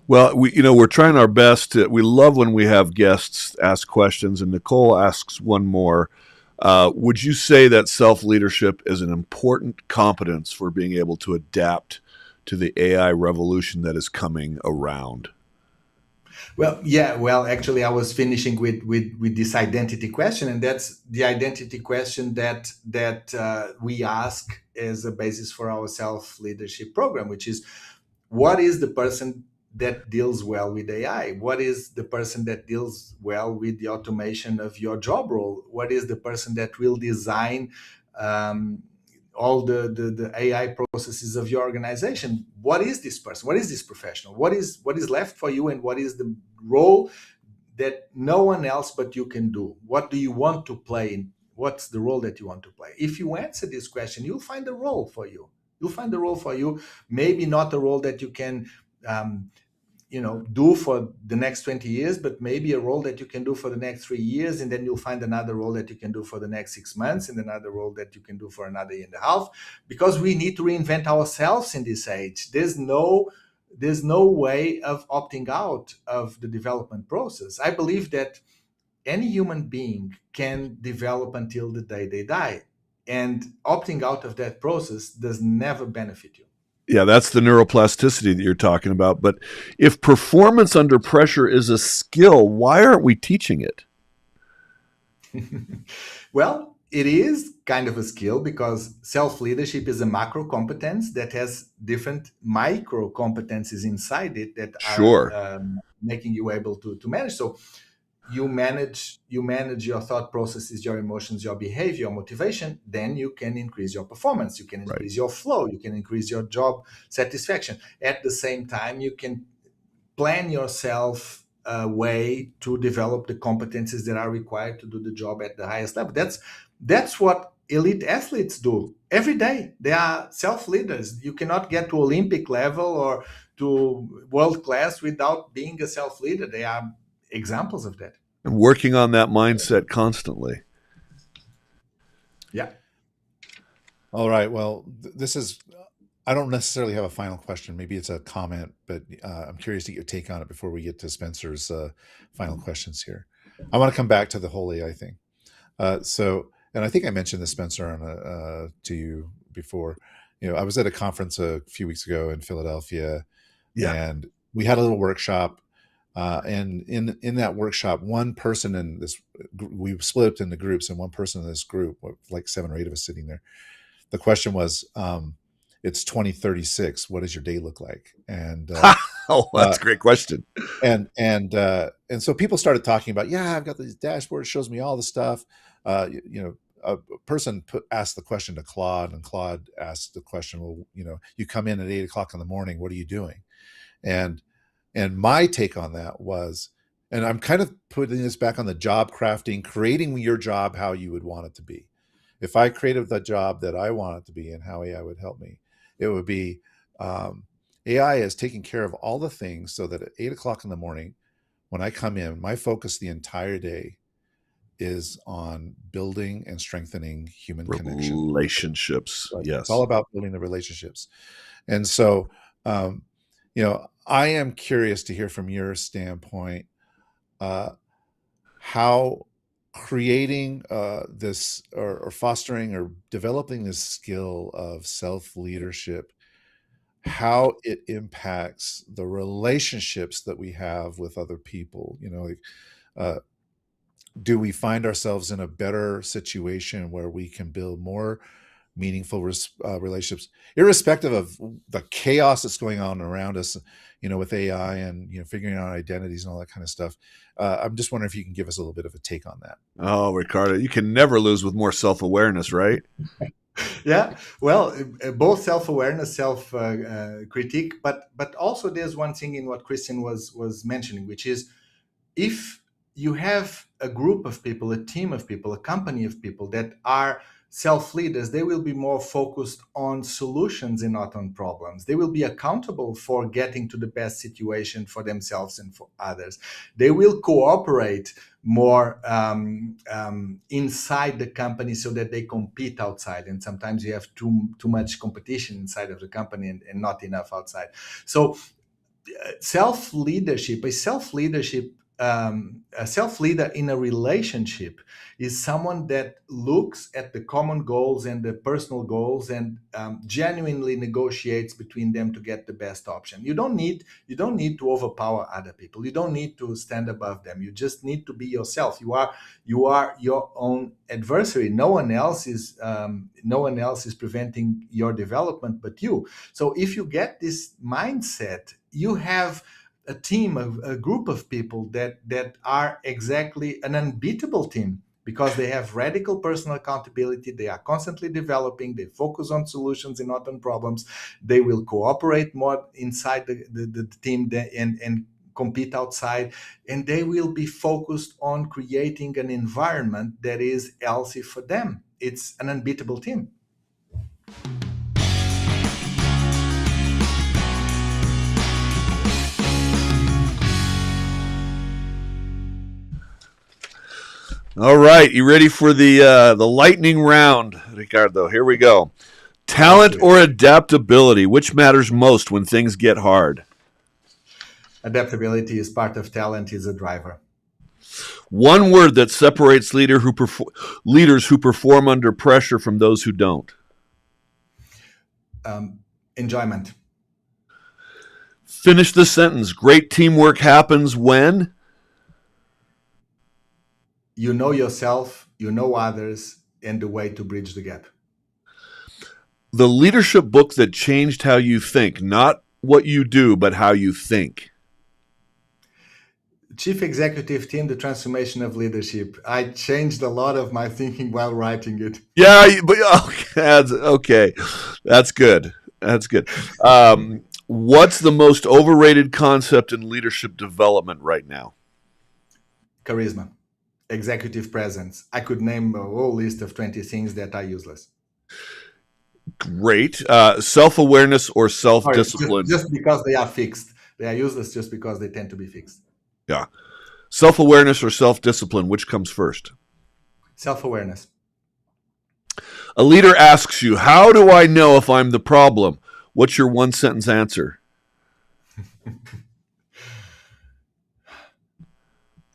Speaker 2: Well, we're trying our best. We love when we have guests ask questions, and Nicole asks one more. Would you say that self-leadership is an important competence for being able to adapt to the AI revolution that is coming around?
Speaker 3: Well, yeah. Well, actually, I was finishing with this identity question, and that's the identity question that we ask as a basis for our self leadership program, which is, what is the person that deals well with AI? What is the person that deals well with the automation of your job role? What is the person that will design all the AI processes of your organization? What is this person? What is this professional? What is left for you, and what is the role that no one else but you can do? What do you want to play? What's the role that you want to play? If you answer this question, you'll find a role for you. You'll find a role for you. Maybe not a role that you can do for the next 20 years, but maybe a role that you can do for the next 3 years, and then you'll find another role that you can do for the next 6 months, and another role that you can do for another year and a half, because we need to reinvent ourselves in this age. There's no way of opting out of the development process. I believe that any human being can develop until the day they die, and opting out of that process does never benefit you.
Speaker 2: Yeah, that's the neuroplasticity that you're talking about. But if performance under pressure is a skill, why aren't we teaching it?
Speaker 3: Well, it is kind of a skill, because self-leadership is a macro competence that has different micro competencies inside it that
Speaker 2: Sure.
Speaker 3: are making you able to manage. So you manage your thought processes, your emotions, your behavior, your motivation, then you can increase your performance, you can increase your flow, you can increase your job satisfaction. At the same time, you can plan yourself a way to develop the competencies that are required to do the job at the highest level. That's what elite athletes do every day. They are self-leaders. You cannot get to Olympic level or to world class without being a self-leader. They are examples of that.
Speaker 2: And working on that mindset constantly.
Speaker 3: Yeah.
Speaker 1: All right. Well, this is, I don't necessarily have a final question. Maybe it's a comment, but I'm curious to get your take on it before we get to Spencer's final questions here. I want to come back to the whole AI thing. And I think I mentioned this, Spencer, to you before. I was at a conference a few weeks ago in Philadelphia, and we had a little workshop. And in that workshop, one person in this, we split up into groups, and one person in this group, like 7 or 8 of us sitting there, the question was, it's 2036. What does your day look like? And
Speaker 2: that's a great question.
Speaker 1: And so people started talking about, I've got these dashboards, shows me all the stuff. A person asked the question to Claude, and Claude asked the question, well, you come in at 8 o'clock in the morning, what are you doing? And my take on that was, and I'm kind of putting this back on the job crafting, creating your job how you would want it to be. If I created the job that I want it to be and how AI would help me, it would be AI is taking care of all the things so that at 8 o'clock in the morning, when I come in, my focus the entire day is on building and strengthening human connection.
Speaker 2: Relationships.
Speaker 1: Right.
Speaker 2: Yes.
Speaker 1: It's all about building the relationships. And so, I am curious to hear from your standpoint, how creating this or fostering or developing this skill of self-leadership, how it impacts the relationships that we have with other people. Do we find ourselves in a better situation where we can build more meaningful relationships, irrespective of the chaos that's going on around us, with AI and, figuring out identities and all that kind of stuff? I'm just wondering if you can give us a little bit of a take on that.
Speaker 2: Oh, Ricardo, you can never lose with more self-awareness, right?
Speaker 3: Yeah, well, both self-awareness, self-critique, but also there's one thing in what Christian was mentioning, which is, if you have a group of people, a team of people, a company of people that are self-leaders, they will be more focused on solutions and not on problems. They will be accountable for getting to the best situation for themselves and for others. They will cooperate more inside the company so that they compete outside. And sometimes you have too much competition inside of the company and not enough outside. So self-leadership, a self-leader in a relationship is someone that looks at the common goals and the personal goals and genuinely negotiates between them to get the best option. You don't need to overpower other people. You don't need to stand above them. You just need to be yourself. You are your own adversary. No one else is preventing your development but you. So if you get this mindset, you have a team, a group of people that are exactly an unbeatable team, because they have radical personal accountability. They are constantly developing. They focus on solutions and not on problems. They will cooperate more inside the team and compete outside. And they will be focused on creating an environment that is healthy for them. It's an unbeatable team.
Speaker 2: All right, you ready for the lightning round, Ricardo? Here we go. Talent or adaptability, which matters most when things get hard?
Speaker 3: Adaptability is part of talent, is a driver.
Speaker 2: One word that separates leaders who perform under pressure from those who don't.
Speaker 3: Enjoyment.
Speaker 2: Finish the sentence. Great teamwork happens when?
Speaker 3: You know yourself, you know others, and the way to bridge the gap.
Speaker 2: The leadership book that changed how you think, not what you do, but how you think.
Speaker 3: Chief Executive Team, The Transformation of Leadership. I changed a lot of my thinking while writing it.
Speaker 2: Yeah, but okay. That's good. That's good. What's the most overrated concept in leadership development right now?
Speaker 3: Charisma. Executive presence. I could name a whole list of 20 things that are useless.
Speaker 2: Great. Self-awareness or self-discipline?
Speaker 3: Just because they are fixed. They are useless just because they tend to be fixed.
Speaker 2: Yeah. Self-awareness or self-discipline, which comes first?
Speaker 3: Self-awareness.
Speaker 2: A leader asks you, how do I know if I'm the problem? What's your one-sentence answer?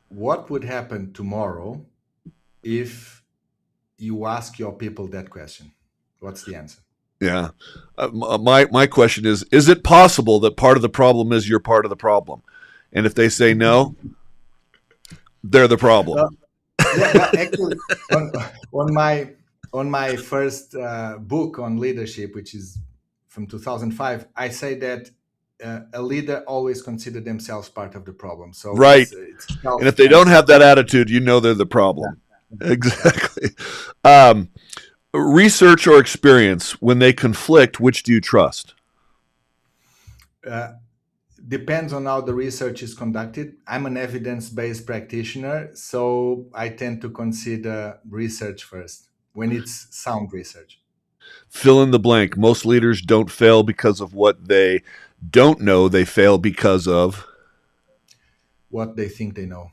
Speaker 3: What would happen tomorrow if you ask your people that question? What's the answer?
Speaker 2: Yeah. My question is it possible that part of the problem is you're part of the problem? And if they say no, they're the problem.
Speaker 3: Actually, on my first book on leadership, which is from 2005, I say that a leader always consider themselves part of the problem. So
Speaker 2: right. And if they don't have that attitude, you know they're the problem. Yeah. Exactly. Research or experience, when they conflict, which do you trust?
Speaker 3: Depends on how the research is conducted. I'm an evidence-based practitioner, so I tend to consider research first, when it's sound research.
Speaker 2: Fill in the blank. Most leaders don't fail because of what they don't know. They fail because of
Speaker 3: what they think they know.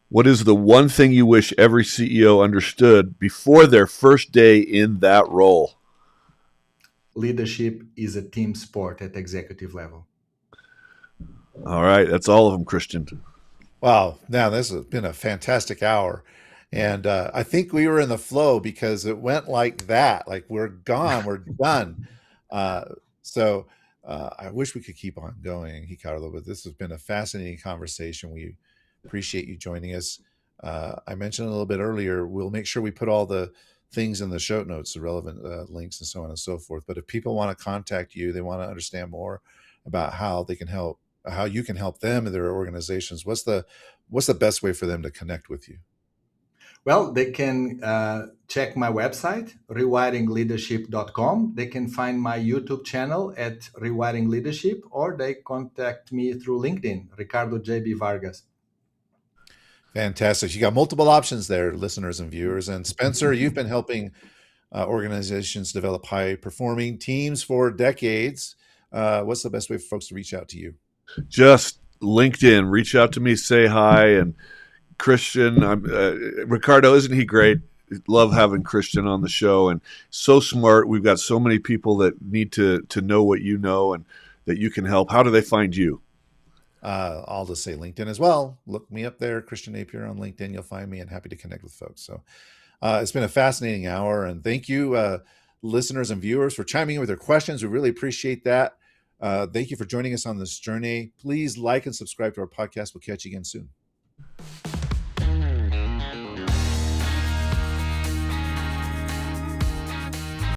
Speaker 2: What is the one thing you wish every CEO understood before their first day in that role?
Speaker 3: Leadership is a team sport at executive level.
Speaker 2: All right. That's all of them, Christian.
Speaker 1: Wow. Now, this has been a fantastic hour. And I think we were in the flow because it went like that. Like, we're gone. We're done. So I wish we could keep on going, Ricardo, but this has been a fascinating conversation. We appreciate you joining us. I mentioned a little bit earlier, we'll make sure we put all the things in the show notes, the relevant links and so on and so forth. But if people want to contact you, they want to understand more about how they can help, how you can help them in their organizations, what's the best way for them to connect with you?
Speaker 3: Well, they can check my website, rewiringleadership.com. They can find my YouTube channel at Rewiring Leadership, or they contact me through LinkedIn, Ricardo J. Vargas.
Speaker 1: Fantastic. You got multiple options there, listeners and viewers. And Spencer, you've been helping organizations develop high performing teams for decades. What's the best way for folks to reach out to you?
Speaker 2: Just LinkedIn, reach out to me, say hi. And Christian, Ricardo, isn't he great? Love having Christian on the show, and so smart. We've got so many people that need to know what you know and that you can help. How do they find you?
Speaker 1: I'll just say LinkedIn as well. Look me up there, Christian Napier on LinkedIn. You'll find me, and happy to connect with folks. So it's been a fascinating hour, and thank you, listeners and viewers, for chiming in with your questions. We really appreciate that. Thank you for joining us on this journey. Please like and subscribe to our podcast. We'll catch you again soon.